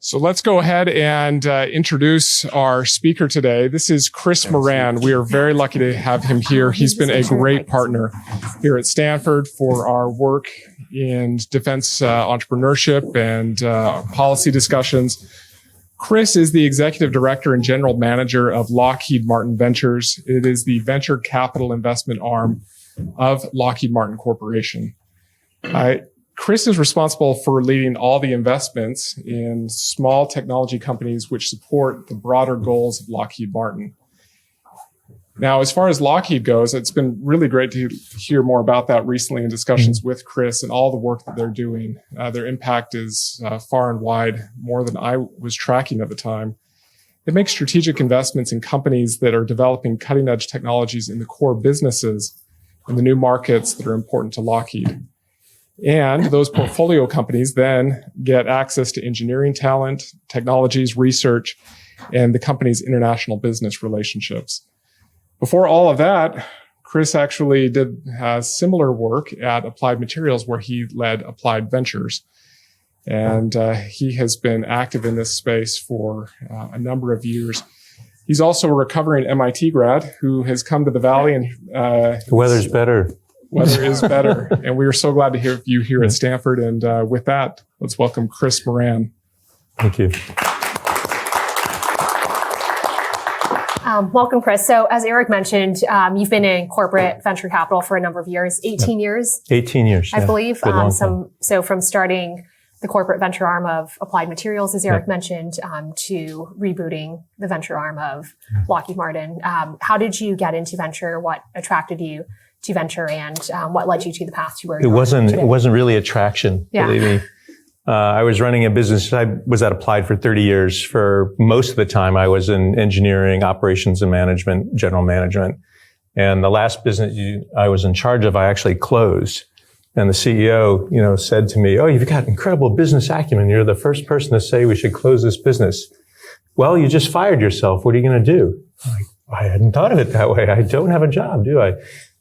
So let's go ahead and introduce our speaker today. This is Chris Moran. We are very lucky to have him here. He's been a great partner here at Stanford for our work in defense entrepreneurship and policy discussions. Chris is the executive director and general manager of Lockheed Martin Ventures. It is the venture capital investment arm of Lockheed Martin Corporation. Chris is responsible for leading all the investments in small technology companies which support the broader goals of Lockheed Martin. Now, as far as Lockheed goes, it's been really great to hear more about that recently in discussions with Chris and all the work that they're doing. Their impact is far and wide, more than I was tracking at the time. They make strategic investments in companies that are developing cutting-edge technologies in the core businesses and the new markets that are important to Lockheed. And those portfolio companies then get access to engineering talent, technologies, research, and the company's international business relationships. Before all of that, Chris actually did similar work at Applied Materials, where he led Applied Ventures. And he has been active in this space for a number of years. He's also a recovering MIT grad who has come to the Valley and the weather's better. Weather is better. And we are so glad to have you here at Stanford. And with that, let's welcome Chris Moran. Thank you. Welcome, Chris. So as Eric mentioned, you've been in corporate venture capital for a number of years, 18 years? 18 years, I believe. So from starting the corporate venture arm of Applied Materials, as Eric mentioned, to rebooting the venture arm of Lockheed Martin. How did you get into venture? What attracted you to venture, and what led you to the path to where you are today? It wasn't really attraction, believe me. I was running a business. I was at Applied for 30 years. For most of the time, I was in engineering, operations and management, general management. And the last business I was in charge of, I actually closed. And the CEO, said to me, "Oh, you've got incredible business acumen. You're the first person to say we should close this business." "Well, you just fired yourself. What are you going to do?" I'm like, "I hadn't thought of it that way. I don't have a job, do I?"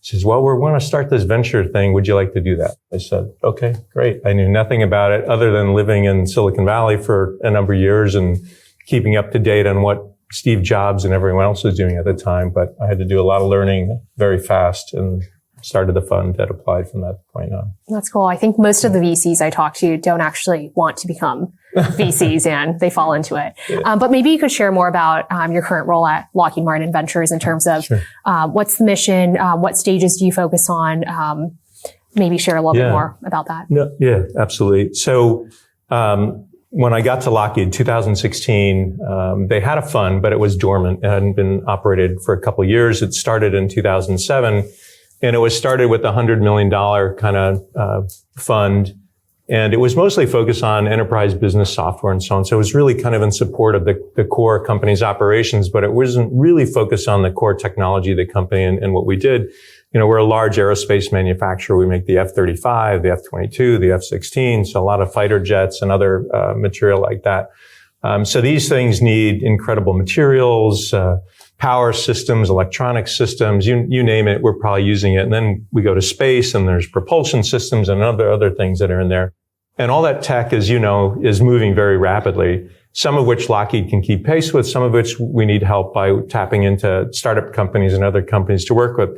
She says, "Well, we're going to start this venture thing. Would you like to do that?" I said, "Okay, great." I knew nothing about it other than living in Silicon Valley for a number of years and keeping up to date on what Steve Jobs and everyone else was doing at the time. But I had to do a lot of learning very fast and started the fund at Applied from that point on. That's cool. I think most of the VCs I talk to don't actually want to become VCs and they fall into it. But maybe you could share more about your current role at Lockheed Martin Ventures in terms of what's the mission, what stages do you focus on? Maybe share a little bit more about that. Yeah, absolutely. So when I got to Lockheed 2016, they had a fund, but it was dormant. It hadn't been operated for a couple of years. It started in 2007. And it was started with a $100 million kind of fund. And it was mostly focused on enterprise business software and so on. So it was really kind of in support of the core company's operations, but it wasn't really focused on the core technology of the company and what we did. We're a large aerospace manufacturer. We make the F-35, the F-22, the F-16, so a lot of fighter jets and other material like that. So these things need incredible materials, power systems, electronic systems, you name it, we're probably using it. And then we go to space and there's propulsion systems and other things that are in there. And all that tech, as you know, is moving very rapidly, some of which Lockheed can keep pace with, some of which we need help by tapping into startup companies and other companies to work with.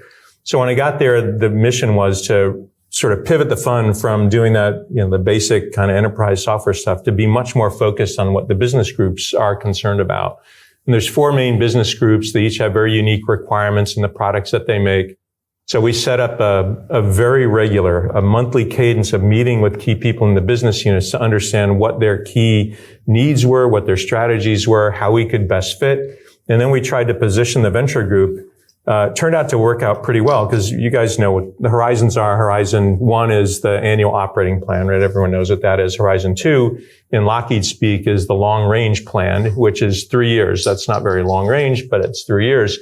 So when I got there, the mission was to sort of pivot the fund from doing that, the basic kind of enterprise software stuff to be much more focused on what the business groups are concerned about. And there's 4 main business groups. They each have very unique requirements in the products that they make. So we set up a very regular, a monthly cadence of meeting with key people in the business units to understand what their key needs were, what their strategies were, how we could best fit. And then we tried to position the venture group. Turned out to work out pretty well because you guys know what the horizons are. Horizon 1 is the annual operating plan, right? Everyone knows what that is. Horizon 2 in Lockheed speak is the long range plan, which is 3 years. That's not very long range, but it's 3 years.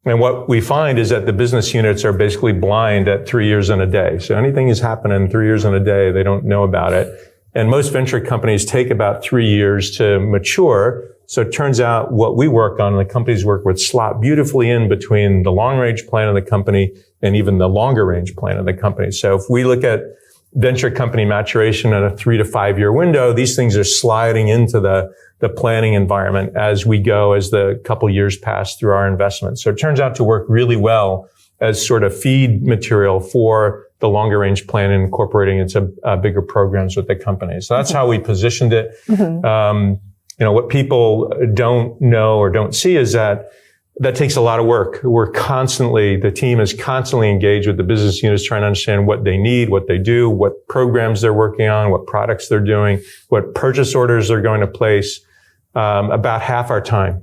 And what we find is that the business units are basically blind at 3 years and a day. So anything is happening 3 years and a day, they don't know about it. And most venture companies take about 3 years to mature. So it turns out what we work on, the companies work with, slot beautifully in between the long-range plan of the company and even the longer-range plan of the company. So if we look at venture company maturation in a 3 to 5 year window, these things are sliding into the the planning environment as we go, as the couple years pass through our investment. So it turns out to work really well as sort of feed material for the longer range plan and incorporating into bigger programs with the company. So that's how we positioned it. What people don't know or don't see is that takes a lot of work. The team is constantly engaged with the business units, trying to understand what they need, what they do, what programs they're working on, what products they're doing, what purchase orders they're going to place, about half our time.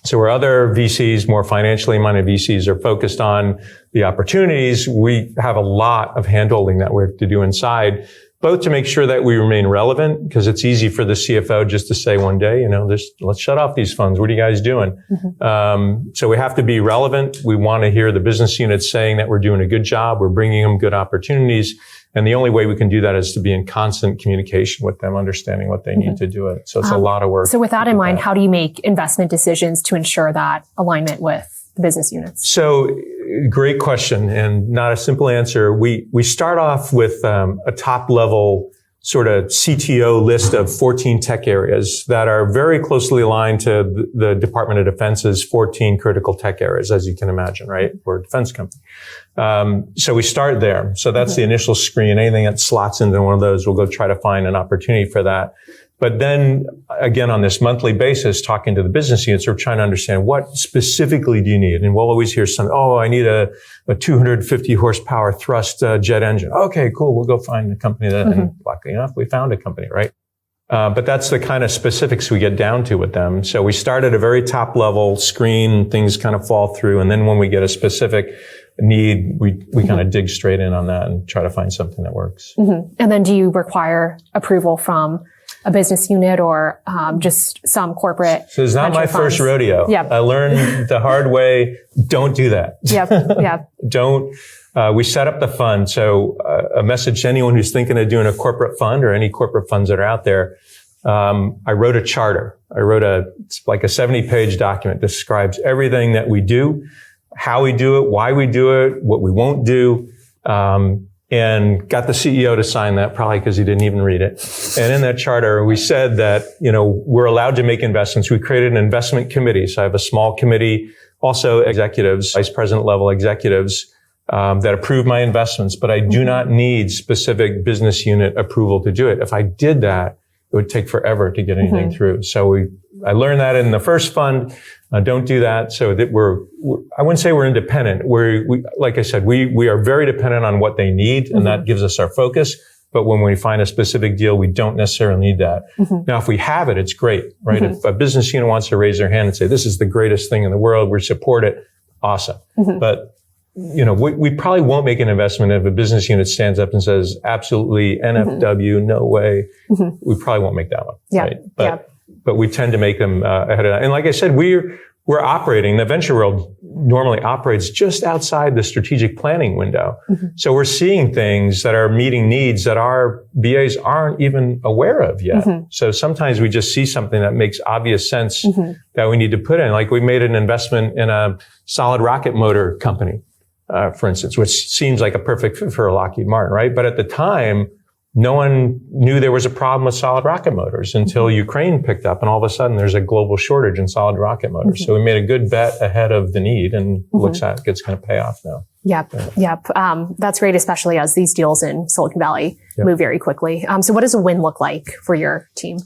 So where other VCs, more financially minded VCs, are focused on the opportunities, we have a lot of handholding that we have to do inside, both to make sure that we remain relevant, because it's easy for the CFO just to say one day, let's shut off these funds. What are you guys doing? So we have to be relevant. We want to hear the business units saying that we're doing a good job. We're bringing them good opportunities. And the only way we can do that is to be in constant communication with them, understanding what they need to do it. So it's a lot of work. So with that in mind, how do you make investment decisions to ensure that alignment with the business units? So great question, and not a simple answer. We start off with a top level sort of CTO list of 14 tech areas that are very closely aligned to the Department of Defense's 14 critical tech areas, as you can imagine, right? We're a defense company. So we start there. So that's the initial screen. Anything that slots into one of those, we'll go try to find an opportunity for that. But then again, on this monthly basis, talking to the business units, we're trying to understand what specifically do you need? And we'll always hear I need a 250 horsepower thrust jet engine. Okay, cool. We'll go find a company that, and luckily enough, we found a company, right? But that's the kind of specifics we get down to with them. So we start at a very top level screen, things kind of fall through. And then when we get a specific need, we kind of dig straight in on that and try to find something that works. And then do you require approval from a business unit or just some corporate? So it's not my first rodeo. Yep. I learned the hard way. Don't do that. Yep. Don't. We set up the fund. So a message to anyone who's thinking of doing a corporate fund or any corporate funds that are out there. I wrote a charter. It's like a 70-page document that describes everything that we do, how we do it, why we do it, what we won't do. And got the CEO to sign that, probably because he didn't even read it. And in that charter, we said that, we're allowed to make investments. We created an investment committee. So I have a small committee, also executives, vice president level executives, that approve my investments, but I do not need specific business unit approval to do it. If I did that, it would take forever to get anything through. So I learned that in the first fund. Don't do that. So that I wouldn't say we're independent. Like I said, we are very dependent on what they need, and that gives us our focus. But when we find a specific deal, we don't necessarily need that. Now, if we have it, it's great, right? If a business unit wants to raise their hand and say, this is the greatest thing in the world, we support it, awesome. But we probably won't make an investment if a business unit stands up and says, absolutely, NFW, no way. We probably won't make that one. Right? But we tend to make them ahead of that. And like I said, we're operating, the venture world normally operates just outside the strategic planning window. So we're seeing things that are meeting needs that our BAs aren't even aware of yet. So sometimes we just see something that makes obvious sense that we need to put in. Like we made an investment in a solid rocket motor company, for instance, which seems like a perfect fit for Lockheed Martin, right? But at the time, no one knew there was a problem with solid rocket motors until Ukraine picked up, and all of a sudden there's a global shortage in solid rocket motors. So we made a good bet ahead of the need, and looks like it's going to pay off now. Yep. That's great, especially as these deals in Silicon Valley move very quickly. So what does a win look like for your team?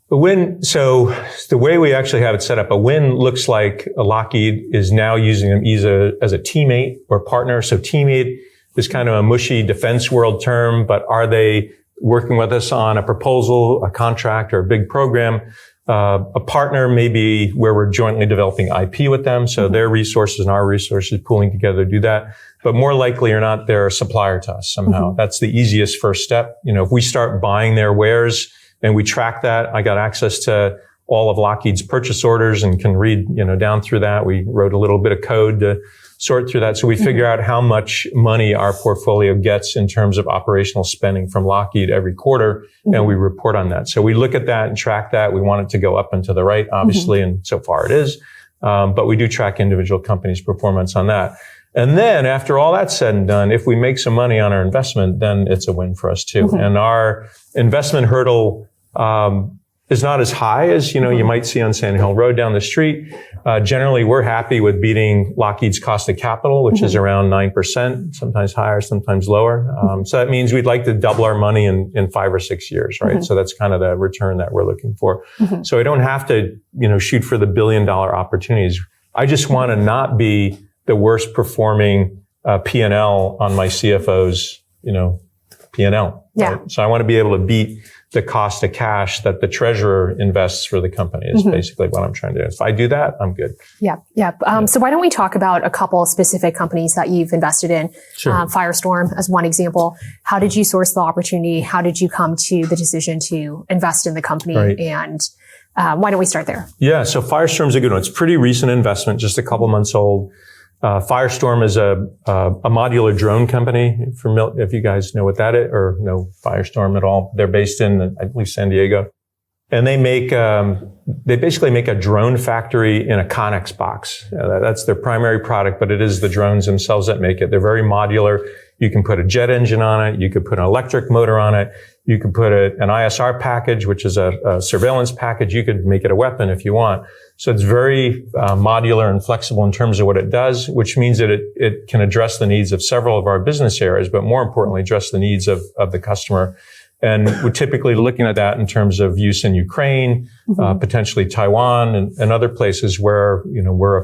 A win, so the way we actually have it set up, a win looks like Lockheed is now using them either as a teammate or partner. So teammate is kind of a mushy defense world term, but are they working with us on a proposal, a contract, or a big program? A partner may be where we're jointly developing IP with them, so their resources and our resources pooling together to do that. But more likely or not, they're a supplier to us somehow. That's the easiest first step. If we start buying their wares and we track that, I got access to all of Lockheed's purchase orders and can read, down through that. We wrote a little bit of code to sort through that. So we figure out how much money our portfolio gets in terms of operational spending from Lockheed every quarter, and we report on that. So we look at that and track that. We want it to go up and to the right, obviously, and so far it is. But we do track individual companies' performance on that. And then after all that's said and done, if we make some money on our investment, then it's a win for us too. And our investment hurdle, is not as high as, you might see on Sand Hill Road down the street. Generally, we're happy with beating Lockheed's cost of capital, which is around 9%, sometimes higher, sometimes lower. So that means we'd like to double our money in 5 or 6 years, right? So that's kind of the return that we're looking for. So I don't have to, shoot for the $1 billion opportunities. I just want to not be the worst performing P&L on my CFO's, P&L. Yeah. Right? So I want to be able to beat the cost of cash that the treasurer invests for the company is basically what I'm trying to do. If I do that, I'm good. Yeah. So why don't we talk about a couple of specific companies that you've invested in? Sure. Firestorm as one example. How did you source the opportunity? How did you come to the decision to invest in the company? Right. And why don't we start there? Yeah. So Firestorm's a good one. It's a pretty recent investment, just a couple months old. Firestorm is a modular drone company. If you guys know what that is or know Firestorm at all, they're based in, I believe, San Diego, and they basically make a drone factory in a Connex box. That's their primary product, but it is the drones themselves that make it. They're very modular. You can put a jet engine on it. You could put an electric motor on it. You could put an ISR package, which is a surveillance package. You could make it a weapon if you want. So it's very modular and flexible in terms of what it does, which means that it can address the needs of several of our business areas, but more importantly, address the needs of the customer. And we're typically looking at that in terms of use in Ukraine, potentially Taiwan and other places where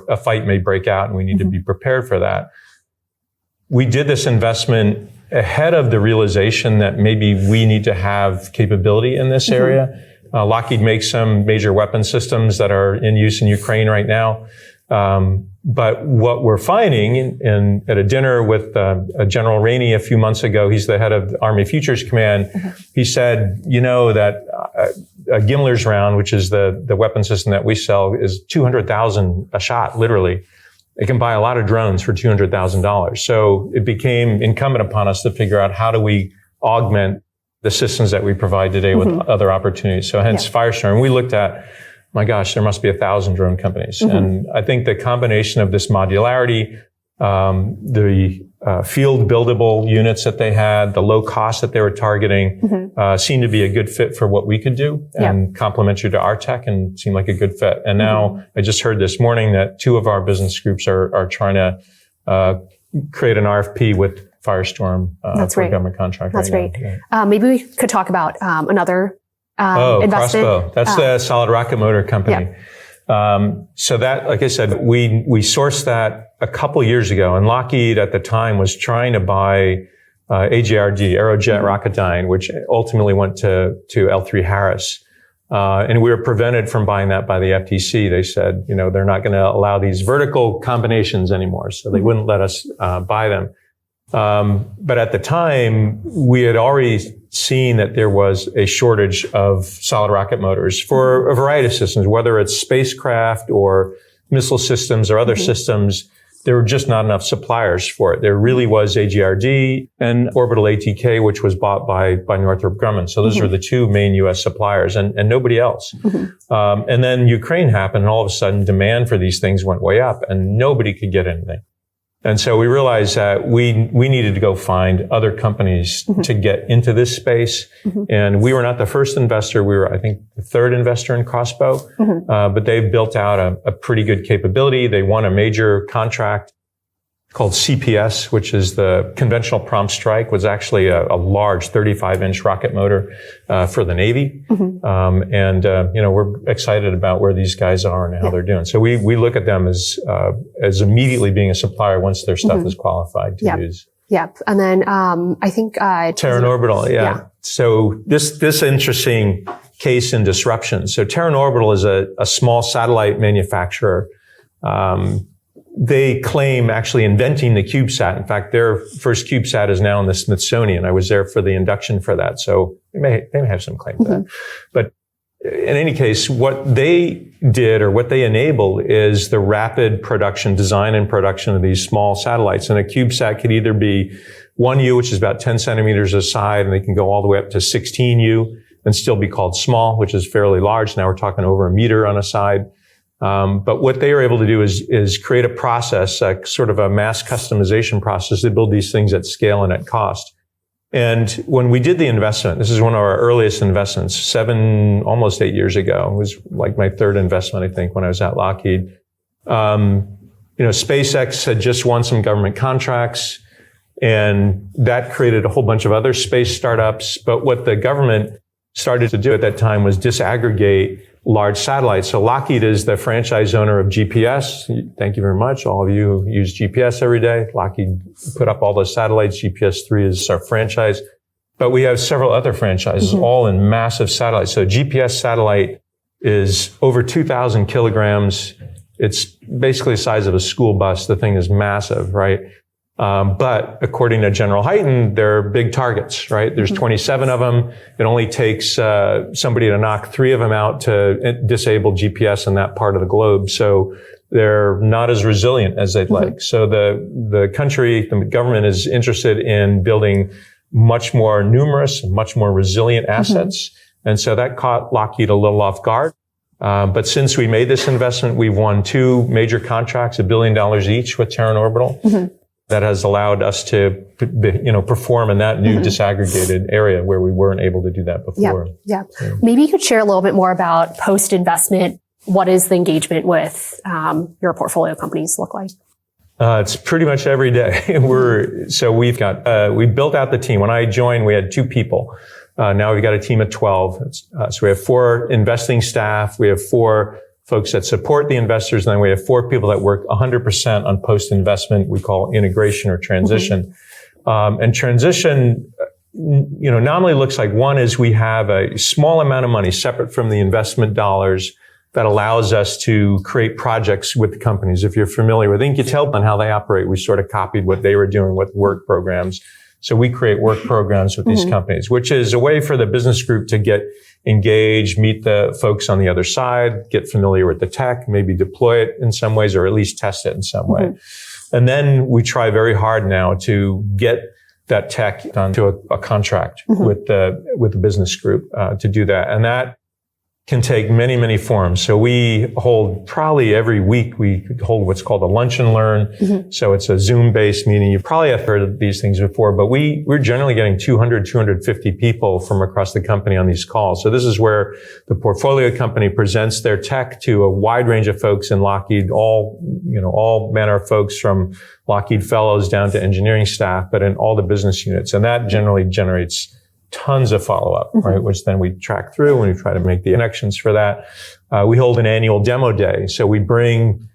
a fight may break out and we need to be prepared for that. We did this investment ahead of the realization that maybe we need to have capability in this area. Lockheed makes some major weapon systems that are in use in Ukraine right now. But what we're finding at a dinner with General Rainey a few months ago, he's the head of the Army Futures Command. He said, that a Gimler's round, which is the weapon system that we sell, is $200,000 a shot, literally. It can buy a lot of drones for $200,000. So it became incumbent upon us to figure out how do we augment the systems that we provide today with other opportunities. So hence Firestorm. We looked at, my gosh, there must be 1,000 drone companies. And I think the combination of this modularity, the field buildable units that they had, the low cost that they were targeting, seemed to be a good fit for what we could do and complementary to our tech and seemed like a good fit. And now I just heard this morning that 2 of our business groups are trying to create an RFP with Firestorm for a government contract. That's right great. now. Maybe we could talk about another investment. Crossbow. That's the solid rocket motor company. So that, like I said, we sourced that a couple years ago, and Lockheed at the time was trying to buy AJRD, Aerojet Rocketdyne, which ultimately went to L3 Harris. And we were prevented from buying that by the FTC. They said, they're not going to allow these vertical combinations anymore, so they wouldn't let us buy them. But at the time, we had already seen that there was a shortage of solid rocket motors for a variety of systems, whether it's spacecraft or missile systems or other systems. There were just not enough suppliers for it. There really was AGRD and Orbital ATK, which was bought by Northrop Grumman. So those were the 2 main U.S. suppliers and nobody else. And then Ukraine happened, and all of a sudden demand for these things went way up and nobody could get anything. And so we realized that we needed to go find other companies to get into this space. And we were not the first investor. We were, I think, the 3rd investor in Crossbow. But they've built out a pretty good capability. They won a major contract called CPS, which is the Conventional Prompt Strike, was actually a large 35-inch rocket motor for the Navy. We're excited about where these guys are and how they're doing. So we look at them as immediately being a supplier once their stuff is qualified to use. And then I think Teran Orbital, So this interesting case in disruption. So Teran Orbital is a small satellite manufacturer. They claim actually inventing the CubeSat. In fact, their first CubeSat is now in the Smithsonian. I was there for the induction for that. So they may have some claim to that. But in any case, what they did or what they enabled is the rapid design and production of these small satellites. And a CubeSat could either be 1U, which is about 10 centimeters a side, and they can go all the way up to 16U and still be called small, which is fairly large. Now we're talking over a meter on a side. But what they are able to do is create a process, sort of a mass customization process to build these things at scale and at cost. And when we did the investment, this is one of our earliest investments, almost 8 years ago. It was like my third investment, I think, when I was at Lockheed. SpaceX had just won some government contracts, and that created a whole bunch of other space startups. But what the government started to do at that time was disaggregate large satellites. So Lockheed is the franchise owner of GPS. Thank you very much. All of you use GPS every day. Lockheed put up all those satellites. GPS-3 is our franchise. But we have several other franchises, all in massive satellites. So GPS satellite is over 2,000 kilograms. It's basically the size of a school bus. The thing is massive, right? But according to General Hyten, they're big targets, right? There's 27 of them. It only takes somebody to knock 3 of them out to disable GPS in that part of the globe. So they're not as resilient as they'd like. So the government is interested in building much more numerous, much more resilient assets. And so that caught Lockheed a little off guard. But since we made this investment, we've won 2 major contracts, $1 billion each with Teran Orbital. That has allowed us to, perform in that new disaggregated area where we weren't able to do that before. Yeah. Maybe you could share a little bit more about post-investment. What is the engagement with your portfolio companies look like? It's pretty much every day. We built out the team. When I joined, we had 2 people. Now we've got a team of 12. So we have 4 investing staff. We have 4 folks that support the investors. And then we have 4 people that work 100% on post-investment. We call integration or transition. And transition, nominally looks like, one is we have a small amount of money separate from the investment dollars that allows us to create projects with the companies. If you're familiar with Incutel and how they operate, we sort of copied what they were doing with work programs. So we create work programs with these companies, which is a way for the business group to get engaged, meet the folks on the other side, get familiar with the tech, maybe deploy it in some ways, or at least test it in some way. And then we try very hard now to get that tech onto a contract with the business group to do that. And that can take many, many forms. So we hold probably every week, we hold what's called a lunch and learn. So it's a Zoom-based meeting. You probably have heard of these things before, but we're generally getting 200, 250 people from across the company on these calls. So this is where the portfolio company presents their tech to a wide range of folks in Lockheed, all manner of folks from Lockheed fellows down to engineering staff, but in all the business units. And that generally generates tons of follow-up, right? Which then we track through and we try to make the connections for that. We hold an annual demo day. So we bring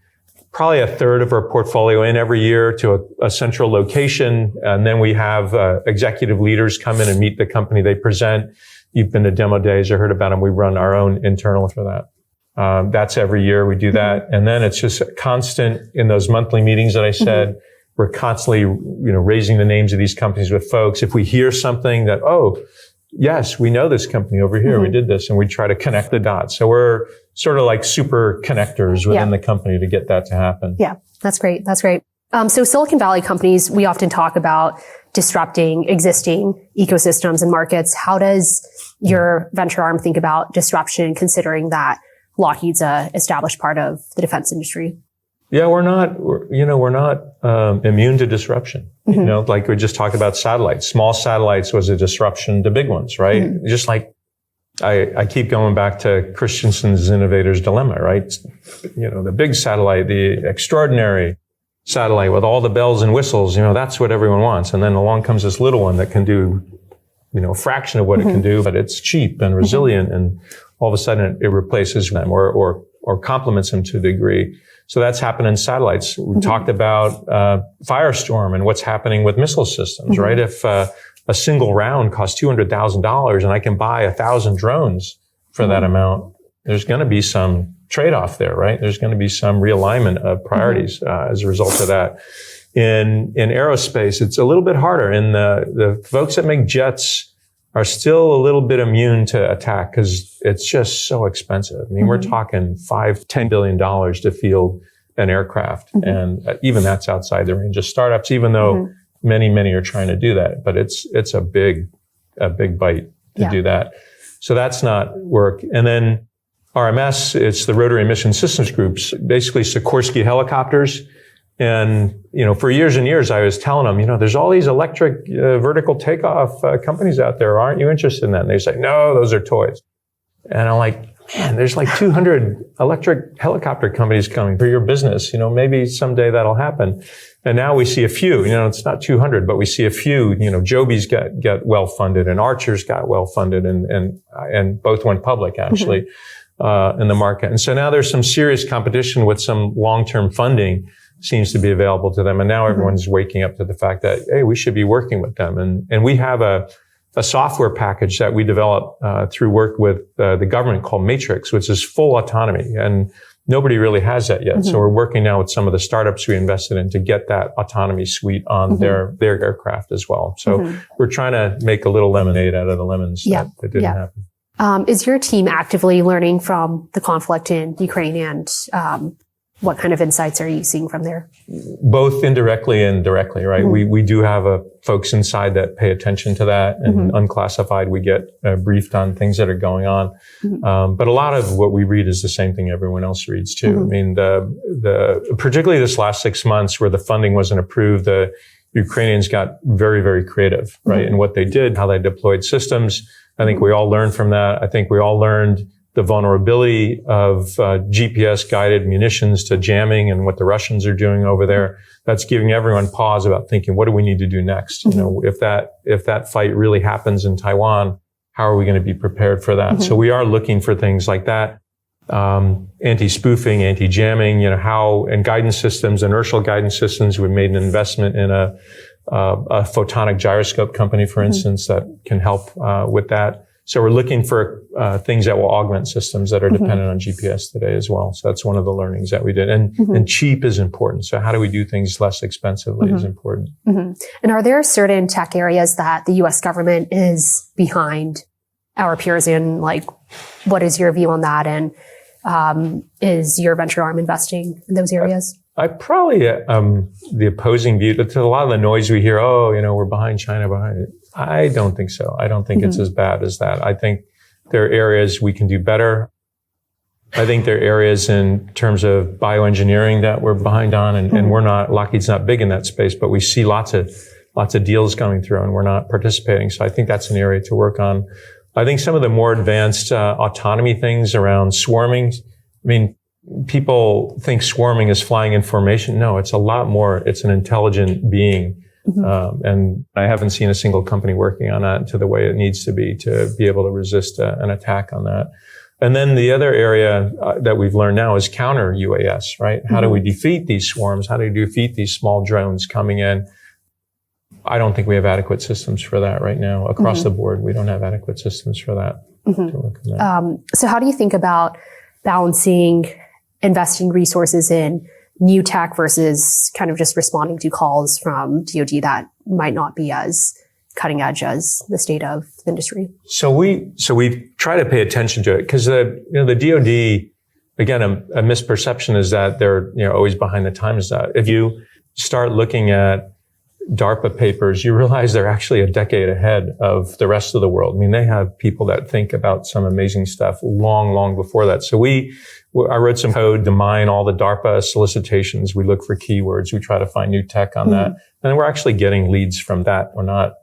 probably a third of our portfolio in every year to a central location. And then we have executive leaders come in and meet the company they present. You've been to demo days or heard about them. We run our own internal for that. That's every year we do that. And then it's just constant in those monthly meetings that I said. We're constantly, raising the names of these companies with folks. If we hear something that, yes, we know this company over here. We did this, and we try to connect the dots. So we're sort of like super connectors within the company to get that to happen. Yeah, that's great. That's great. So Silicon Valley companies, we often talk about disrupting existing ecosystems and markets. How does your venture arm think about disruption, considering that Lockheed's a established part of the defense industry? Yeah, we're not immune to disruption. Like we just talked about satellites. Small satellites was a disruption to big ones, right? Just like I keep going back to Christensen's innovator's dilemma, right? The big satellite, the extraordinary satellite with all the bells and whistles, that's what everyone wants. And then along comes this little one that can do, a fraction of what it can do, but it's cheap and resilient. And all of a sudden it replaces them or complements them to a degree. So that's happened in satellites. We talked about Firestorm and what's happening with missile systems, right? If a single round costs $200,000 and I can buy 1,000 drones for that amount, there's going to be some trade-off there, right? There's going to be some realignment of priorities as a result of that. In aerospace, it's a little bit harder. And the folks that make jets are still a little bit immune to attack because it's just so expensive. I mean, we're talking $5-10 billion to field an aircraft. And even that's outside the range of startups, even though many are trying to do that. But it's a big bite to do that. So that's not work. And then RMS, it's the Rotary Mission Systems Groups, basically Sikorsky helicopters. And, for years and years, I was telling them, there's all these electric vertical takeoff companies out there. Aren't you interested in that? And they say, no, those are toys. And I'm like, man, there's like 200 electric helicopter companies coming for your business. Maybe someday that'll happen. And now we see a few, it's not 200, but we see a few, Joby's got well funded and Archer's got well funded and both went public actually, in the market. And so now there's some serious competition with some long-term funding seems to be available to them. And now everyone's waking up to the fact that, hey, we should be working with them. And we have a software package that we developed through work with the government called Matrix, which is full autonomy. And nobody really has that yet. So we're working now with some of the startups we invested in to get that autonomy suite on their aircraft as well. So we're trying to make a little lemonade out of the lemons that didn't happen. Is your team actively learning from the conflict in Ukraine, and what kind of insights are you seeing from there? Both indirectly and directly, right? We do have folks inside that pay attention to that, and unclassified, we get briefed on things that are going on. But a lot of what we read is the same thing everyone else reads too. I mean, particularly this last 6 months where the funding wasn't approved, the Ukrainians got very, very creative, right? And what they did, how they deployed systems. I think we all learned from that. I think we all learned the vulnerability of GPS guided munitions to jamming and what the Russians are doing over there. That's giving everyone pause about thinking, what do we need to do next? If that fight really happens in Taiwan, how are we going to be prepared for that? So we are looking for things like that. Anti-spoofing, anti-jamming, and guidance systems, inertial guidance systems. We made an investment in a photonic gyroscope company, for instance, that can help with that. So we're looking for things that will augment systems that are dependent on GPS today as well. So that's one of the learnings that we did. And cheap is important. So how do we do things less expensively is important. And are there certain tech areas that the U.S. government is behind our peers in? Like, what is your view on that? And is your venture arm investing in those areas? I probably the opposing view to a lot of the noise we hear. We're behind China, behind it. I don't think so. I don't think it's as bad as that. I think there are areas we can do better. I think there are areas in terms of bioengineering that we're behind on, and we're not. Lockheed's not big in that space, but we see lots of deals coming through, and we're not participating. So I think that's an area to work on. I think some of the more advanced autonomy things around swarming. I mean, people think swarming is flying in formation. No, it's a lot more. It's an intelligent being. And I haven't seen a single company working on that to the way it needs to be able to resist an attack on that. And then the other area that we've learned now is counter UAS, right? How do we defeat these swarms? How do we defeat these small drones coming in? I don't think we have adequate systems for that right now. Across the board, we don't have adequate systems for that. To work on that. So how do you think about balancing investing resources in new tech versus kind of just responding to calls from DoD that might not be as cutting edge as the state of the industry? So we try to pay attention to it because the DoD, again, a misperception is that they're always behind the times. If you start looking at DARPA papers, you realize they're actually a decade ahead of the rest of the world. I mean, they have people that think about some amazing stuff long, long before that. So I wrote some code to mine all the DARPA solicitations. We look for keywords. We try to find new tech on that. And we're actually getting leads from that. We're not,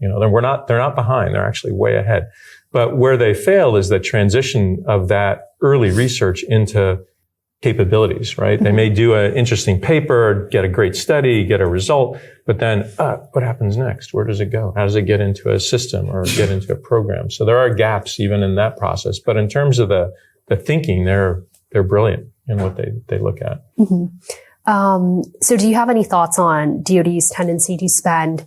they're not behind. They're actually way ahead. But where they fail is the transition of that early research into capabilities, right? They may do an interesting paper, get a great study, get a result, but then what happens next? Where does it go? How does it get into a system or get into a program? So there are gaps even in that process. But in terms of the thinking, they're brilliant in what they look at. So do you have any thoughts on DoD's tendency to spend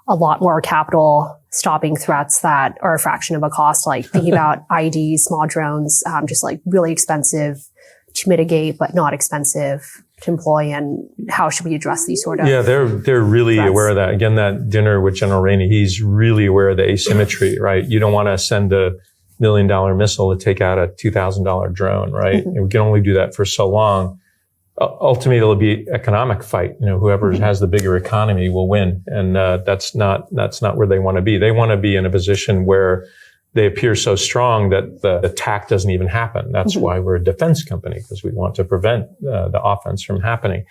a lot more capital stopping threats that are a fraction of a cost, like thinking about IEDs, small drones, just like really expensive to mitigate, but not expensive to employ, and how should we address these sort of they're really threats? Aware of that. Again, that dinner with General Rainey, he's really aware of the asymmetry, right? You don't want to send $1 million missile to take out a $2,000 drone, right? And we can only do that for so long. Ultimately, it'll be economic fight. Whoever has the bigger economy will win. And that's not where they want to be. They want to be in a position where they appear so strong that the attack doesn't even happen. That's why we're a defense company, because we want to prevent the offense from happening.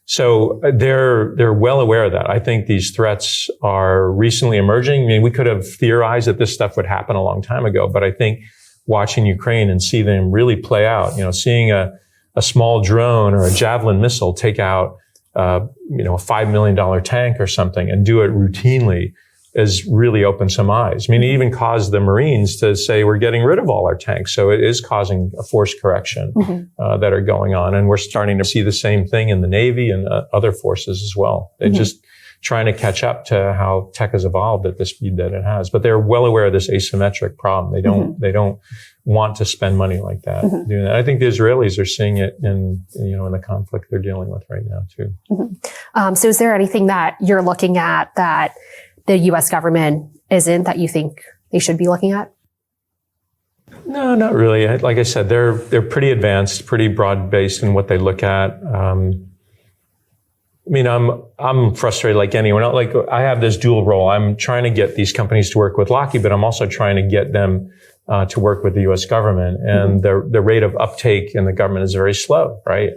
So they're well aware of that. I think these threats are recently emerging. I mean, we could have theorized that this stuff would happen a long time ago, but I think watching Ukraine and see them really play out, seeing a small drone or a Javelin missile take out, a $5 million tank or something and do it routinely has really opened some eyes. I mean, it even caused the Marines to say, we're getting rid of all our tanks. So it is causing a force correction that are going on. And we're starting to see the same thing in the Navy and other forces as well. They're just trying to catch up to how tech has evolved at the speed that it has. But they're well aware of this asymmetric problem. They don't want to spend money like that doing that. I think the Israelis are seeing it in the conflict they're dealing with right now too. So is there anything that you're looking at that the U.S. government isn't, that you think they should be looking at? No, not really. Like I said, they're pretty advanced, pretty broad-based in what they look at. I'm frustrated like anyone else. Like, I have this dual role. I'm trying to get these companies to work with Lockheed, but I'm also trying to get them to work with the U.S. government. And the rate of uptake in the government is very slow, right?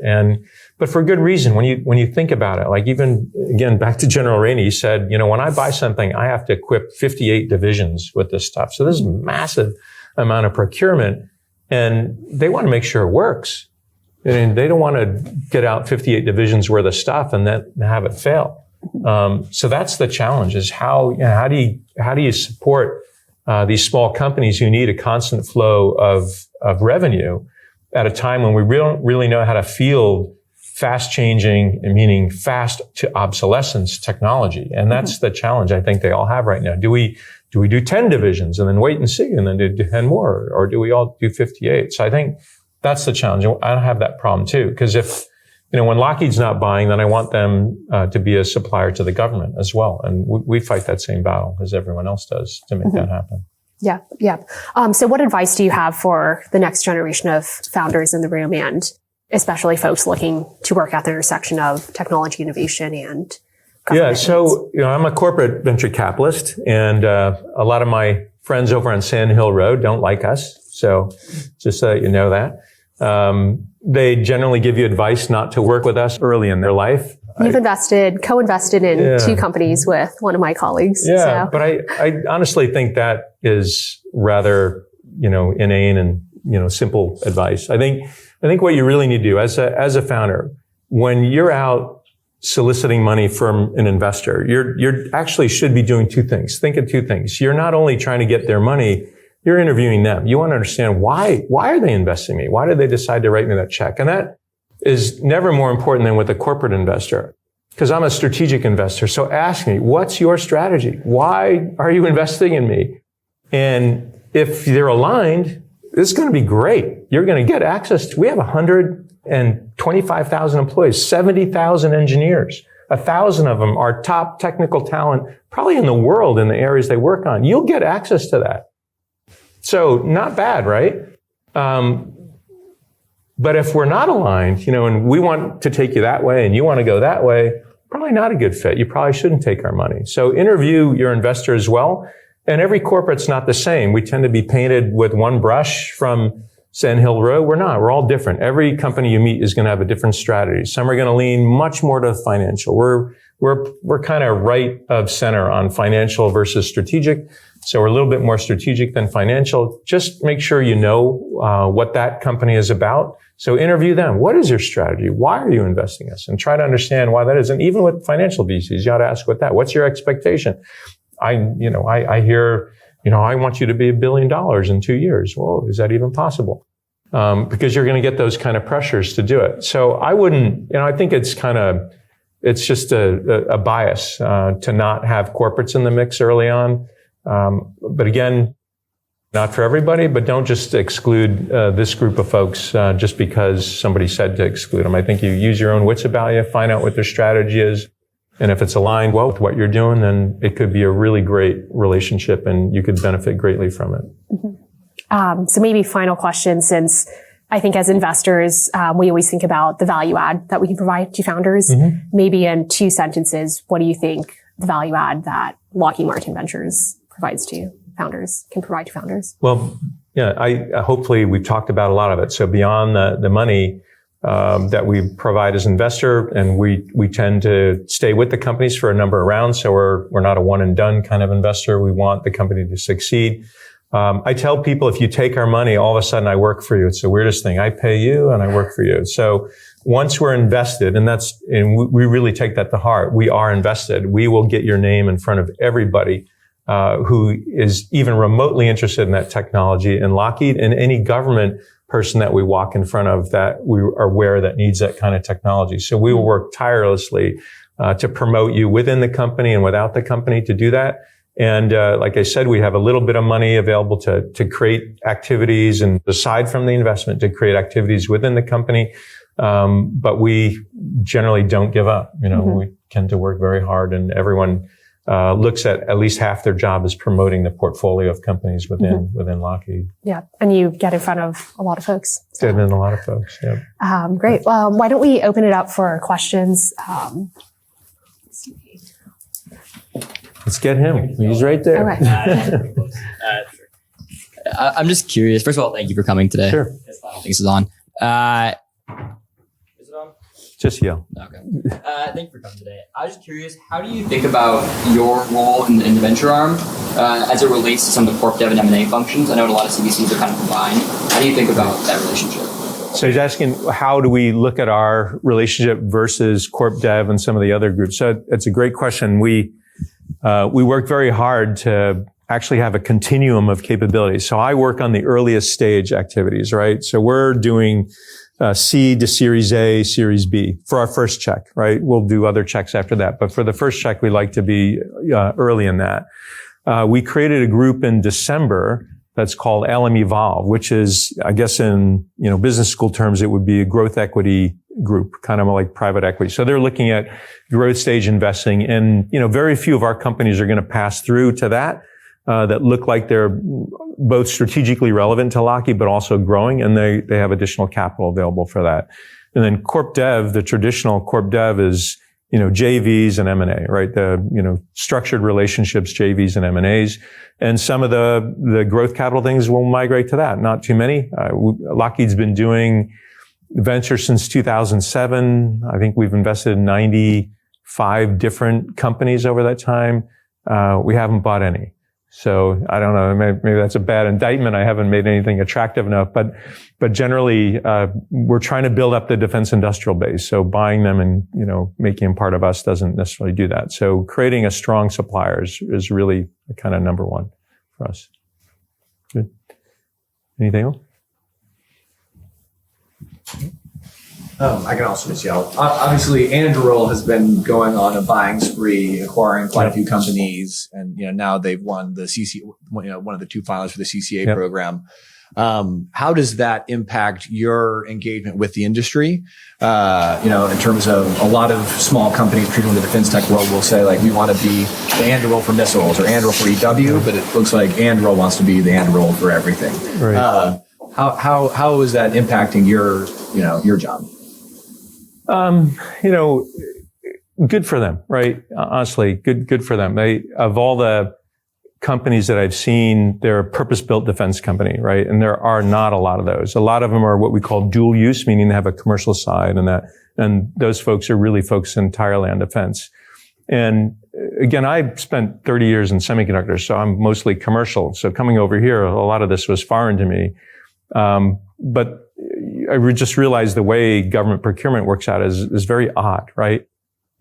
But for good reason. When you think about it, like, even again, back to General Rainey, he said, when I buy something, I have to equip 58 divisions with this stuff. So this is a massive amount of procurement, and they want to make sure it works. And they don't want to get out 58 divisions worth of stuff and then have it fail. So that's the challenge: is how do you support these small companies who need a constant flow of revenue at a time when we don't really know how to field fast changing, meaning fast to obsolescence technology. And that's the challenge I think they all have right now. Do we do 10 divisions and then wait and see and then do 10 more? Or do we all do 58? So I think that's the challenge. I have that problem too. Because if, when Lockheed's not buying, then I want them to be a supplier to the government as well. And we fight that same battle as everyone else does to make that happen. Yeah. So what advice do you have for the next generation of founders in the room, and especially folks looking to work at the intersection of technology innovation and government? Yeah, so I'm a corporate venture capitalist, and a lot of my friends over on Sand Hill Road don't like us. So just so that you know that. They generally give you advice not to work with us early in their life. You've co-invested in 2 companies with one of my colleagues. Yeah, so. But I honestly think that is rather, inane and, simple advice. I think what you really need to do as a founder, when you're out soliciting money from an investor, you're actually should be doing 2 things. Think of 2 things. You're not only trying to get their money, you're interviewing them. You want to understand why are they investing in me? Why did they decide to write me that check? And that is never more important than with a corporate investor, because I'm a strategic investor. So ask me, what's your strategy? Why are you investing in me? And if they're aligned, it's going to be great. You're going to get access to, we have 125,000 employees, 70,000 engineers. 1,000 of them are top technical talent, probably in the world in the areas they work on. You'll get access to that. So not bad, right? But if we're not aligned, and we want to take you that way and you want to go that way, probably not a good fit. You probably shouldn't take our money. So interview your investor as well. And every corporate's not the same. We tend to be painted with one brush from Sand Hill Road. We're not. We're all different. Every company you meet is going to have a different strategy. Some are going to lean much more to financial. We're kind of right of center on financial versus strategic. So we're a little bit more strategic than financial. Just make sure you know what that company is about. So interview them. What is your strategy? Why are you investing in us? And try to understand why that is. And even with financial VCs, you ought to ask what that. What's your expectation? I hear, I want you to be $1 billion in 2 years. Whoa, is that even possible? Because you're going to get those kind of pressures to do it. So I wouldn't, I think it's just a bias to not have corporates in the mix early on. But again, not for everybody, but don't just exclude this group of folks just because somebody said to exclude them. I think you use your own wits about you, find out what their strategy is. And if it's aligned well with what you're doing, then it could be a really great relationship and you could benefit greatly from it. Mm-hmm. So maybe final question, since I think as investors, we always think about the value add that we can provide to founders. Mm-hmm. Maybe in 2 sentences, what do you think the value add that Lockheed Martin Ventures provides to founders, can provide to founders? Well, yeah, hopefully we've talked about a lot of it. So beyond the money, that we provide as investor, and we tend to stay with the companies for a number of rounds. So we're not a one and done kind of investor. We want the company to succeed. I tell people, if you take our money, all of a sudden I work for you. It's the weirdest thing. I pay you and I work for you. So once we're invested, and we really take that to heart, we are invested. We will get your name in front of everybody who is even remotely interested in that technology, and Lockheed and any government person that we walk in front of that we are aware that needs that kind of technology. So we will work tirelessly to promote you within the company and without the company to do that. And like I said, we have a little bit of money available to create activities, and aside from the investment, to create activities within the company. But we generally don't give up. We tend to work very hard, and everyone looks at least half their job is promoting the portfolio of companies within Lockheed. Yeah, and you get in front of a lot of folks. So. Get in a lot of folks. Yeah. Great. Why don't we open it up for questions? Let's get him. He's right there. Okay. I'm just curious. First of all, thank you for coming today. Sure. I don't think this is on. Is it on? Just yell. Okay. Thank you for coming today. I was just curious, how do you think about your role in the venture arm as it relates to some of the corp dev and M&A functions? I know a lot of CVCs are kind of combined. How do you think about that relationship? So he's asking, how do we look at our relationship versus corp dev and some of the other groups? So it's a great question. We work very hard to actually have a continuum of capabilities. So I work on the earliest stage activities, right? So we're doing seed to Series A, Series B for our first check, right? We'll do other checks after that. But for the first check, we like to be early in that. We created a group in December that's called LM Evolve, which is, I guess in business school terms, it would be a growth equity group, kind of like private equity. So they're looking at growth stage investing, and very few of our companies are going to pass through to that look like they're both strategically relevant to Lockheed but also growing, and they have additional capital available for that. And then corp dev, the traditional corp dev is JVs and M&A, right? The structured relationships, JVs and M&As, and some of the growth capital things will migrate to that. Not too many. Lockheed's been doing venture since 2007. I think we've invested in 95 different companies over that time. We haven't bought any. So I don't know, maybe that's a bad indictment. I haven't made anything attractive enough, but generally, we're trying to build up the defense industrial base. So buying them and, making them part of us doesn't necessarily do that. So creating a strong supplier is really kind of number one for us. Good. Anything else? I can also just yell. Obviously, Anduril has been going on a buying spree, acquiring quite a few companies, and now they've won the one of the two finalists for the CCA program. How does that impact your engagement with the industry? In terms of a lot of small companies, particularly in the defense tech world, will say we want to be the Anduril for missiles or Anduril for EW, but it looks like Anduril wants to be the Anduril for everything. Right. How is that impacting your job? Good for them, right? Honestly, good for them. Of all the companies that I've seen, they're a purpose-built defense company, right? And there are not a lot of those. A lot of them are what we call dual use, meaning they have a commercial side, and those folks are really focused entirely on defense. And again, I spent 30 years in semiconductors, so I'm mostly commercial. So coming over here, a lot of this was foreign to me. But I just realized the way government procurement works out is very odd, right?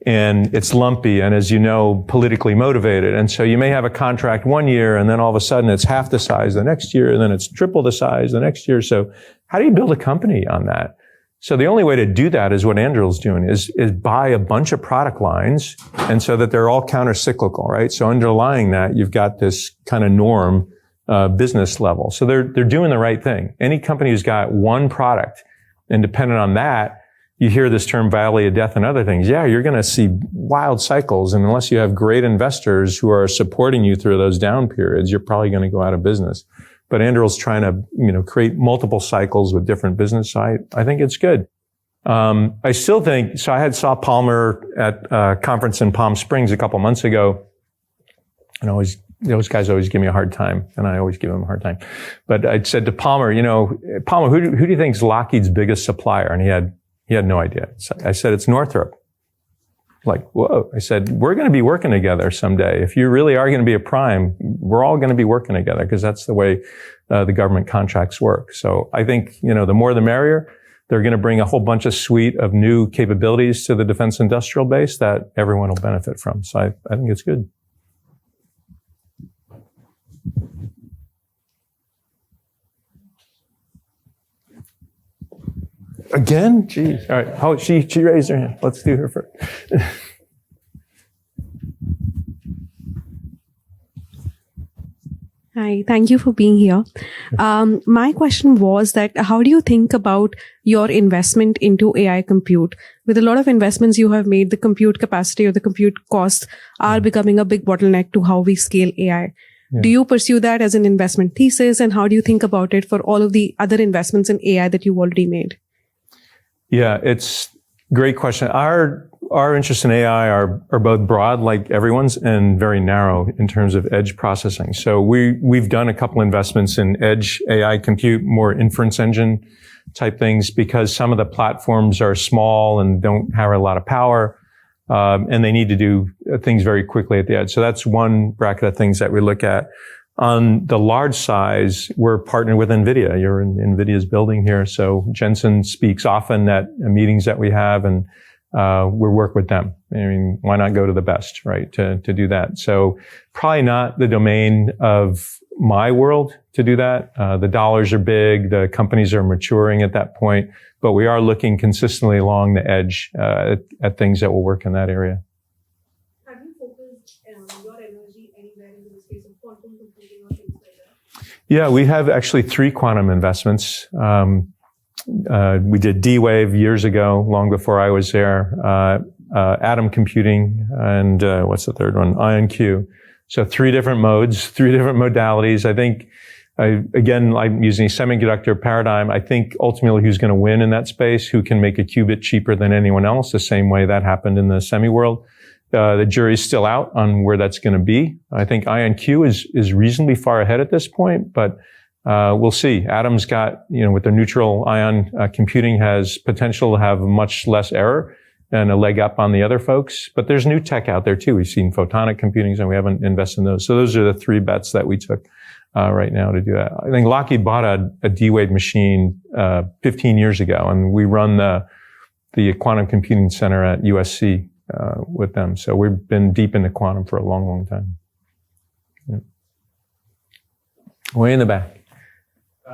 And it's lumpy and, as you know, politically motivated. And so you may have a contract one year and then all of a sudden it's half the size the next year and then it's triple the size the next year. So how do you build a company on that? So the only way to do that is what Anduril is doing is buy a bunch of product lines, and so that they're all counter-cyclical, right? So underlying that, you've got this kind of norm business level. So they're doing the right thing. Any company who's got one product and dependent on that, you hear this term Valley of Death and other things. Yeah, you're going to see wild cycles. And unless you have great investors who are supporting you through those down periods, you're probably going to go out of business. But Anduril's trying to, create multiple cycles with different business. So I think it's good. I still think, so I saw Palmer at a conference in Palm Springs a couple months ago. And those guys always give me a hard time, and I always give them a hard time. But I said to Palmer, Palmer, who do you think is Lockheed's biggest supplier? And he had He had no idea. So I said, it's Northrop. Like, whoa. I said, we're going to be working together someday. If you really are going to be a prime, we're all going to be working together because that's the way the government contracts work. So I think, the more the merrier. They're going to bring a whole bunch of suite of new capabilities to the defense industrial base that everyone will benefit from. So I think it's good. Again? Geez. All right. Oh, she raised her hand. Let's do her first. Hi, thank you for being here. My question was that how do you think about your investment into AI compute? With a lot of investments you have made, the compute capacity or the compute costs are becoming a big bottleneck to how we scale AI. Yeah. Do you pursue that as an investment thesis? And how do you think about it for all of the other investments in AI that you've already made? Yeah, it's a great question. Our interests in AI are both broad, like everyone's, and very narrow in terms of edge processing. So we've done a couple investments in edge AI compute, more inference engine type things, because some of the platforms are small and don't have a lot of power, and they need to do things very quickly at the edge. So that's one bracket of things that we look at. On the large size, we're partnered with NVIDIA. You're in NVIDIA's building here. So Jensen speaks often at meetings that we have, and we work with them. I mean, why not go to the best, right, to do that? So probably not the domain of my world to do that. The dollars are big. The companies are maturing at that point, but we are looking consistently along the edge at things that will work in that area. Have you focused your energy anywhere into the space of quantum computing or things like that? Yeah, we have actually 3 quantum investments. We did D-Wave years ago, long before I was there, atom computing, and what's the third one? IonQ. So 3 different modes, 3 different modalities. I think, again, I'm using a semiconductor paradigm. I think ultimately who's going to win in that space, who can make a qubit cheaper than anyone else, the same way that happened in the semi world. The jury's still out on where that's going to be. I think IonQ is reasonably far ahead at this point, but we'll see. Atom's got, with their neutral ion computing, has potential to have much less error and a leg up on the other folks. But there's new tech out there too. We've seen photonic computings and we haven't invested in those. So those are the 3 bets that we took right now to do that. I think Lockheed bought a D-Wave machine 15 years ago, and we run the quantum computing center at USC with them. So we've been deep into quantum for a long, long time. Yep. Way in the back.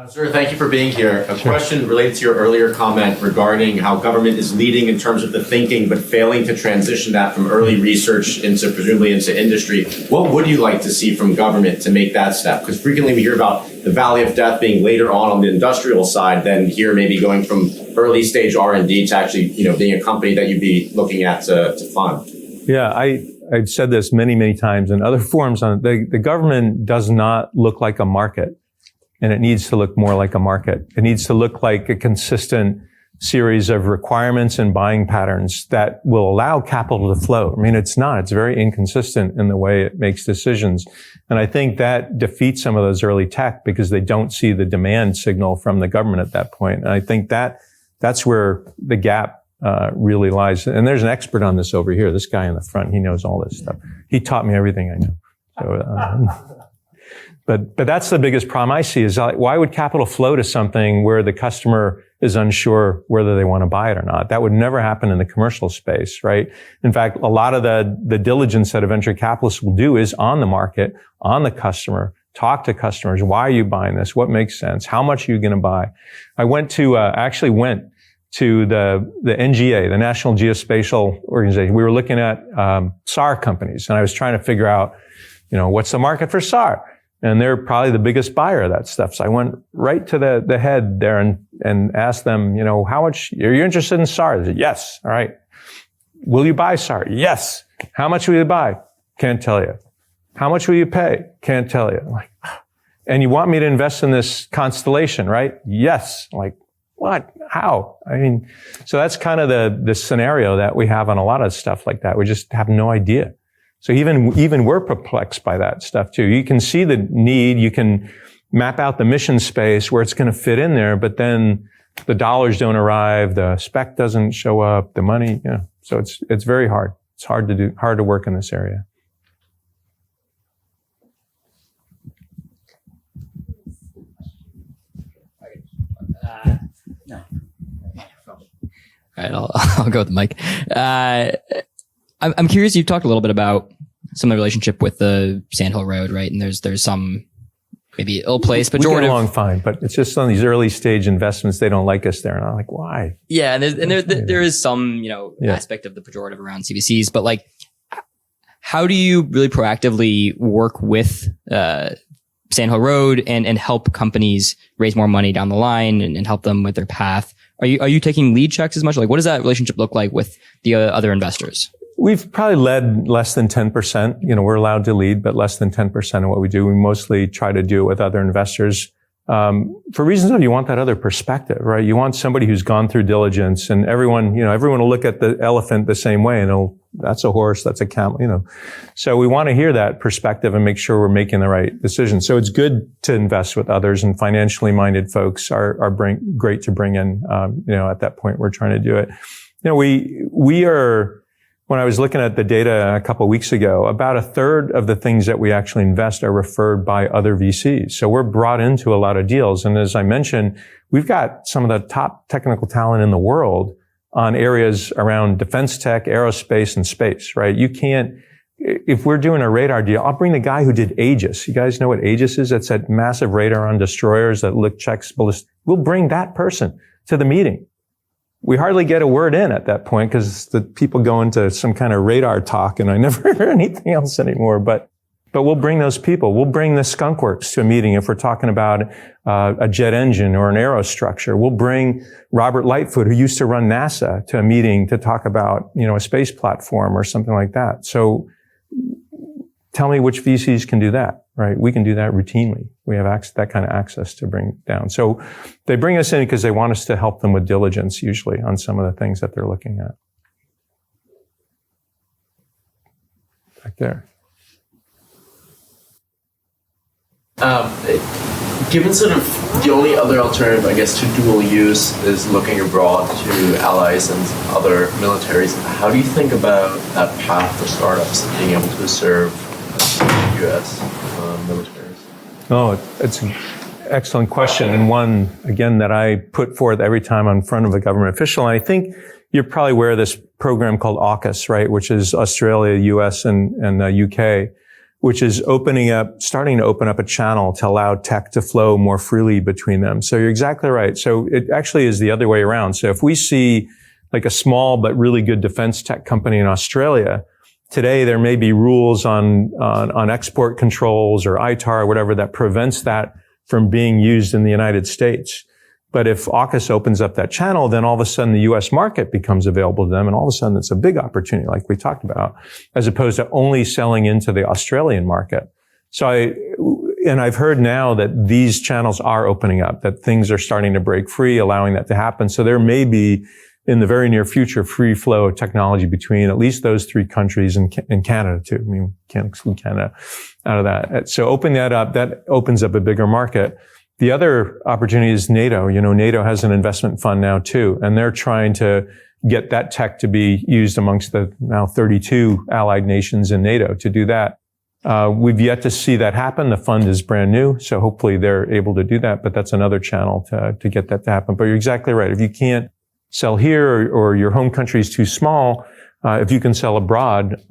Sir, thank you for being here. A question related to your earlier comment regarding how government is leading in terms of the thinking, but failing to transition that from early research presumably into industry. What would you like to see from government to make that step? Because frequently we hear about the valley of death being later on the industrial side, than here maybe going from early stage R&D to actually, being a company that you'd be looking at to fund. Yeah, I've said this many, many times in other forums. The government does not look like a market. And it needs to look more like a market. It needs to look like a consistent series of requirements and buying patterns that will allow capital to flow. I mean, it's not. It's very inconsistent in the way it makes decisions. And I think that defeats some of those early tech because they don't see the demand signal from the government at that point. And I think that's where the gap really lies. And there's an expert on this over here. This guy in the front, he knows all this stuff. He taught me everything I know. So, But that's the biggest problem I see is why would capital flow to something where the customer is unsure whether they want to buy it or not? That would never happen in the commercial space, right? In fact, a lot of the diligence that a venture capitalist will do is on the market, on the customer, talk to customers. Why are you buying this? What makes sense? How much are you going to buy? I actually went to the NGA, the National Geospatial Organization. We were looking at SAR companies, and I was trying to figure out, what's the market for SAR? And they're probably the biggest buyer of that stuff. So I went right to the head there and asked them, how much, are you interested in SAR? They said, yes. All right. Will you buy SAR? Yes. How much will you buy? Can't tell you. How much will you pay? Can't tell you. I'm like, and you want me to invest in this constellation, right? Yes. I'm like, what? How? I mean, so that's kind of the scenario that we have on a lot of stuff like that. We just have no idea. So even we're perplexed by that stuff too. You can see the need, you can map out the mission space where it's going to fit in there, but then the dollars don't arrive, the spec doesn't show up, the money, so it's very hard. It's hard to work in this area. No. All right, I'll go with the mic. I'm curious. You've talked a little bit about some of the relationship with the Sandhill Road, right? And there's some maybe ill-placed pejorative. We get along fine, but it's just on these early stage investments, they don't like us there, and I'm like, why? Yeah, and there is some aspect of the pejorative around CVCs, but like, how do you really proactively work with Sandhill Road and help companies raise more money down the line and help them with their path? Are you taking lead checks as much? Like, what does that relationship look like with the other investors? We've probably led less than 10%. We're allowed to lead, but less than 10% of what we do. We mostly try to do it with other investors. For reasons of you want that other perspective, right? You want somebody who's gone through diligence, and everyone will look at the elephant the same way and that's a horse, that's a camel, So we want to hear that perspective and make sure we're making the right decision. So it's good to invest with others, and financially minded folks are great to bring in, at that point we're trying to do it. We are, when I was looking at the data a couple of weeks ago, about a third of the things that we actually invest are referred by other VCs. So we're brought into a lot of deals. And as I mentioned, we've got some of the top technical talent in the world on areas around defense tech, aerospace, and space, right? You can't, if we're doing a radar deal, I'll bring the guy who did Aegis. You guys know what Aegis is? That's that massive radar on destroyers that checks ballistic. We'll bring that person to the meeting. We hardly get a word in at that point because the people go into some kind of radar talk, and I never hear anything else anymore. But we'll bring those people. We'll bring the skunk works to a meeting if we're talking about a jet engine or an aerostructure. We'll bring Robert Lightfoot, who used to run NASA, to a meeting to talk about, a space platform or something like that. So tell me which VCs can do that, right? We can do that routinely. We have that kind of access to bring down. So they bring us in because they want us to help them with diligence, usually, on some of the things that they're looking at. Back there. Given sort of the only other alternative, I guess, to dual use is looking abroad to allies and other militaries, how do you think about that path for startups being able to serve U.S. militaries? Oh, it's an excellent question, and one, again, that I put forth every time I'm in front of a government official. And I think you're probably aware of this program called AUKUS, right, which is Australia, U.S., and UK, which is starting to open up a channel to allow tech to flow more freely between them. So you're exactly right. So it actually is the other way around. So if we see like a small but really good defense tech company in Australia, today there may be rules on export controls or ITAR or whatever that prevents that from being used in the United States. But if AUKUS opens up that channel, then all of a sudden the U.S. market becomes available to them, and all of a sudden it's a big opportunity, like we talked about, as opposed to only selling into the Australian market. So I've heard now that these channels are opening up, that things are starting to break free, allowing that to happen. So there may be, in the very near future, free flow of technology between at least those three countries and Canada too. I mean, can't exclude Canada out of that. So opening that up, that opens up a bigger market. The other opportunity is NATO. NATO has an investment fund now too, and they're trying to get that tech to be used amongst the now 32 allied nations in NATO to do that. We've yet to see that happen. The fund is brand new, so hopefully they're able to do that, but that's another channel to get that to happen. But you're exactly right. If you can't sell here or your home country is too small, if you can sell abroad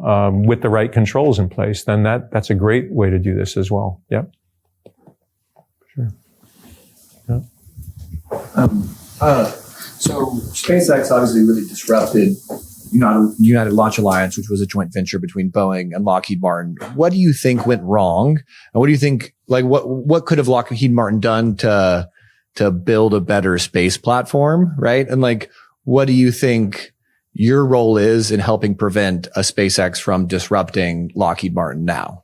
with the right controls in place, then that's a great way to do this as well. Yep. Sure. Yeah. So SpaceX obviously really disrupted United Launch Alliance, which was a joint venture between Boeing and Lockheed Martin. What do you think went wrong? And what do you think, like, what could have Lockheed Martin done to build a better space platform, right? And like, what do you think your role is in helping prevent a SpaceX from disrupting Lockheed Martin now?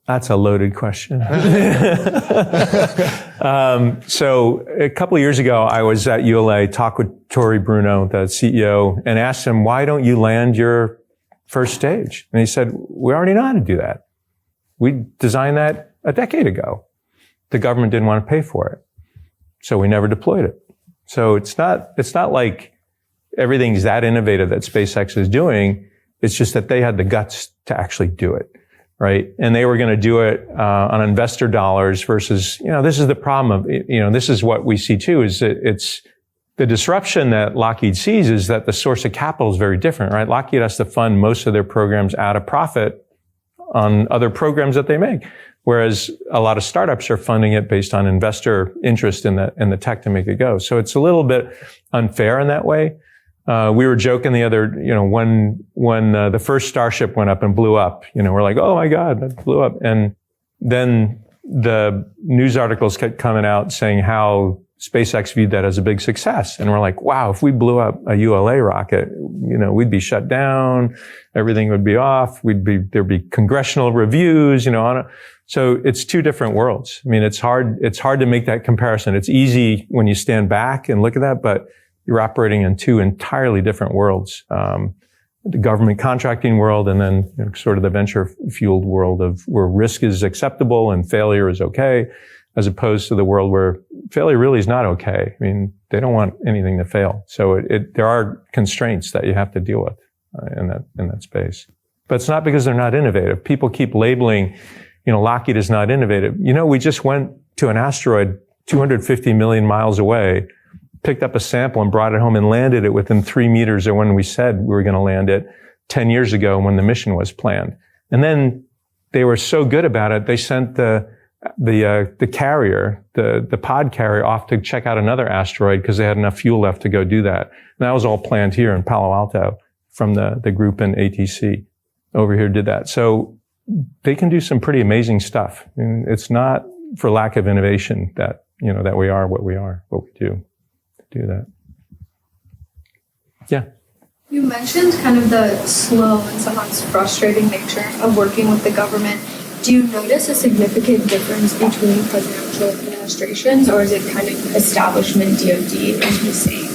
That's a loaded question. So a couple of years ago, I was at ULA, talked with Tory Bruno, the CEO, and asked him, why don't you land your first stage? And he said, we already know how to do that. We designed that a decade ago. The government didn't want to pay for it. So we never deployed it. So it's not like everything's that innovative that SpaceX is doing. It's just that they had the guts to actually do it, right? And they were going to do it on investor dollars versus, this is the problem of, this is what we see too, is that it's the disruption that Lockheed sees is that the source of capital is very different, right? Lockheed has to fund most of their programs out of profit on other programs that they make. Whereas a lot of startups are funding it based on investor interest in the tech to make it go. So it's a little bit unfair in that way. We were joking the other, when the first Starship went up and blew up, we're like, oh my God, that blew up. And then the news articles kept coming out saying how SpaceX viewed that as a big success. And we're like, wow, if we blew up a ULA rocket, we'd be shut down. Everything would be off. There'd be congressional reviews, on it. So it's two different worlds. I mean, it's hard to make that comparison. It's easy when you stand back and look at that, but you're operating in two entirely different worlds. The government contracting world and then sort of the venture fueled world of where risk is acceptable and failure is okay, as opposed to the world where failure really is not okay. I mean, they don't want anything to fail. So there are constraints that you have to deal with in that space. But it's not because they're not innovative. People keep labeling, Lockheed is not innovative. We just went to an asteroid 250 million miles away, picked up a sample and brought it home and landed it within 3 meters of when we said we were going to land it 10 years ago when the mission was planned. And then they were so good about it, they sent the carrier, the pod carrier off to check out another asteroid because they had enough fuel left to go do that. And that was all planned here in Palo Alto from the group in ATC over here did that. So they can do some pretty amazing stuff. I mean, it's not for lack of innovation that, that we are what we are, what we do that. Yeah. You mentioned kind of the slow and sometimes frustrating nature of working with the government. Do you notice a significant difference between presidential administrations, or is it kind of establishment DoD is the same?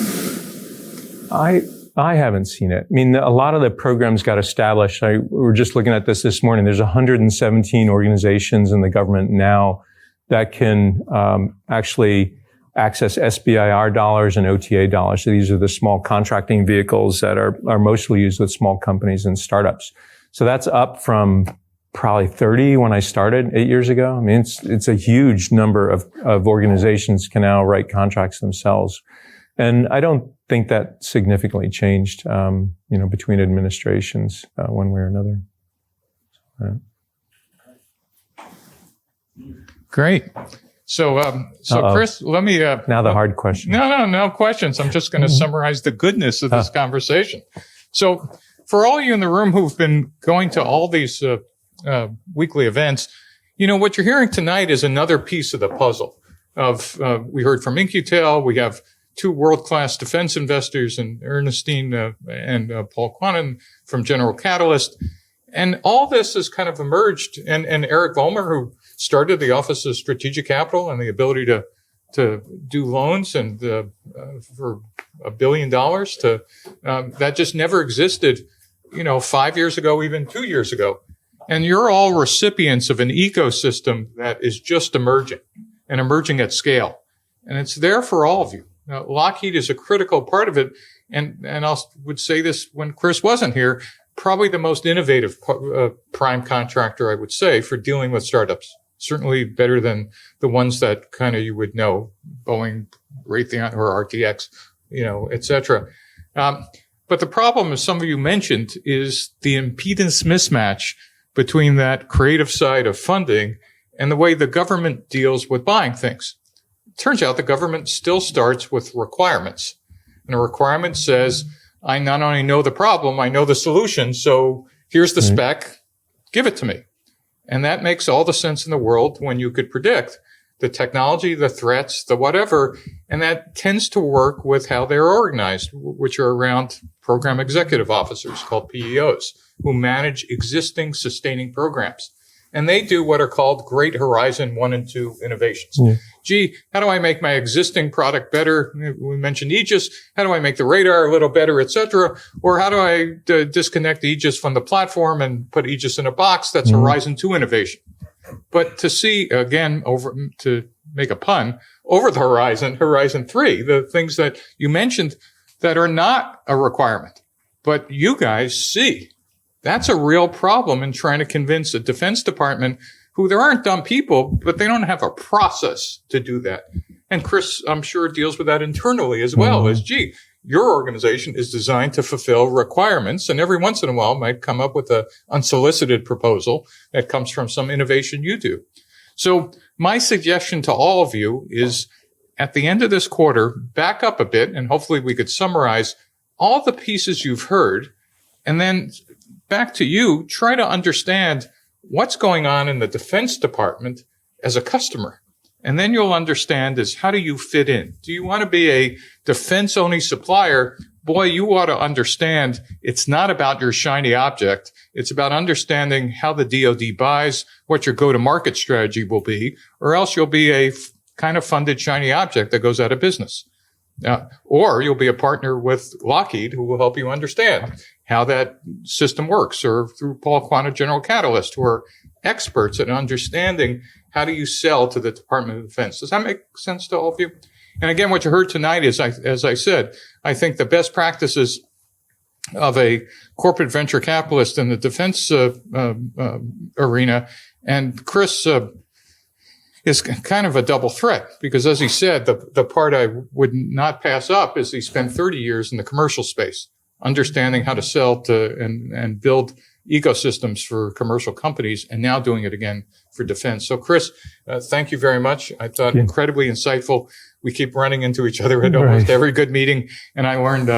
I haven't seen it. I mean, a lot of the programs got established. We were just looking at this morning. There's 117 organizations in the government now that can actually access SBIR dollars and OTA dollars. So these are the small contracting vehicles that are mostly used with small companies and startups. So that's up from probably 30 when I started 8 years ago. I mean, it's a huge number of organizations can now write contracts themselves. And I don't think that significantly changed, between administrations, one way or another. Great. So Chris, let me, now the hard question. No questions. I'm just going to summarize the goodness of this conversation. So for all you in the room who've been going to all these, weekly events, what you're hearing tonight is another piece of the puzzle of, we heard from InQtel. We have two world-class defense investors in Ernestine, and Paul Kwan from General Catalyst. And all this has kind of emerged, and Eric Volmar, who started the Office of Strategic Capital and the ability to do loans and for $1 billion that just never existed, 5 years ago, even 2 years ago. And you're all recipients of an ecosystem that is just emerging and emerging at scale. And it's there for all of you. Now, Lockheed is a critical part of it. And I would say this when Chris wasn't here, probably the most innovative prime contractor, I would say, for dealing with startups. Certainly better than the ones that kind of you would know, Boeing, Raytheon, or RTX, et cetera. But the problem, as some of you mentioned, is the impedance mismatch between that creative side of funding and the way the government deals with buying things. It turns out the government still starts with requirements. And a requirement says, I not only know the problem, I know the solution. So here's the spec, give it to me. And that makes all the sense in the world when you could predict the technology, the threats, the whatever. And that tends to work with how they're organized, which are around program executive officers called PEOs, who manage existing sustaining programs. And they do what are called Great Horizon 1 and 2 innovations. Yeah. Gee, how do I make my existing product better? We mentioned Aegis. How do I make the radar a little better, et cetera? Or how do I disconnect Aegis from the platform and put Aegis in a box? That's Horizon 2 innovation. But to see, again, to make a pun, over the horizon 3, the things that you mentioned that are not a requirement, but you guys see. That's a real problem in trying to convince a Defense Department who there aren't dumb people, but they don't have a process to do that. And Chris, I'm sure, deals with that internally as well as, gee, your organization is designed to fulfill requirements, and every once in a while might come up with an unsolicited proposal that comes from some innovation you do. So my suggestion to all of you is at the end of this quarter, back up a bit, and hopefully we could summarize all the pieces you've heard, and then back to you, try to understand what's going on in the Defense Department as a customer. And then you'll understand is how do you fit in? Do you want to be a defense-only supplier? Boy, you ought to understand it's not about your shiny object. It's about understanding how the DoD buys, what your go-to-market strategy will be, or else you'll be a kind of funded shiny object that goes out of business. Or you'll be a partner with Lockheed who will help you understand how that system works, or through Paul Kwan of General Catalyst, who are experts at understanding how do you sell to the Department of Defense. Does that make sense to all of you? And again, what you heard tonight is, as I said, I think the best practices of a corporate venture capitalist in the defense arena, and Chris is kind of a double threat, because as he said, the part I would not pass up is he spent 30 years in the commercial space, understanding how to sell to and build ecosystems for commercial companies, and now doing it again for defense. So Chris, thank you very much. I thought incredibly insightful. We keep running into each other at almost every good meeting, and I learned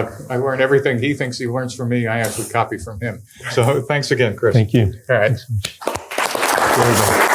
everything he thinks he learns from me. I actually copy from him. So thanks again, Chris. Thank you. All right. Very good.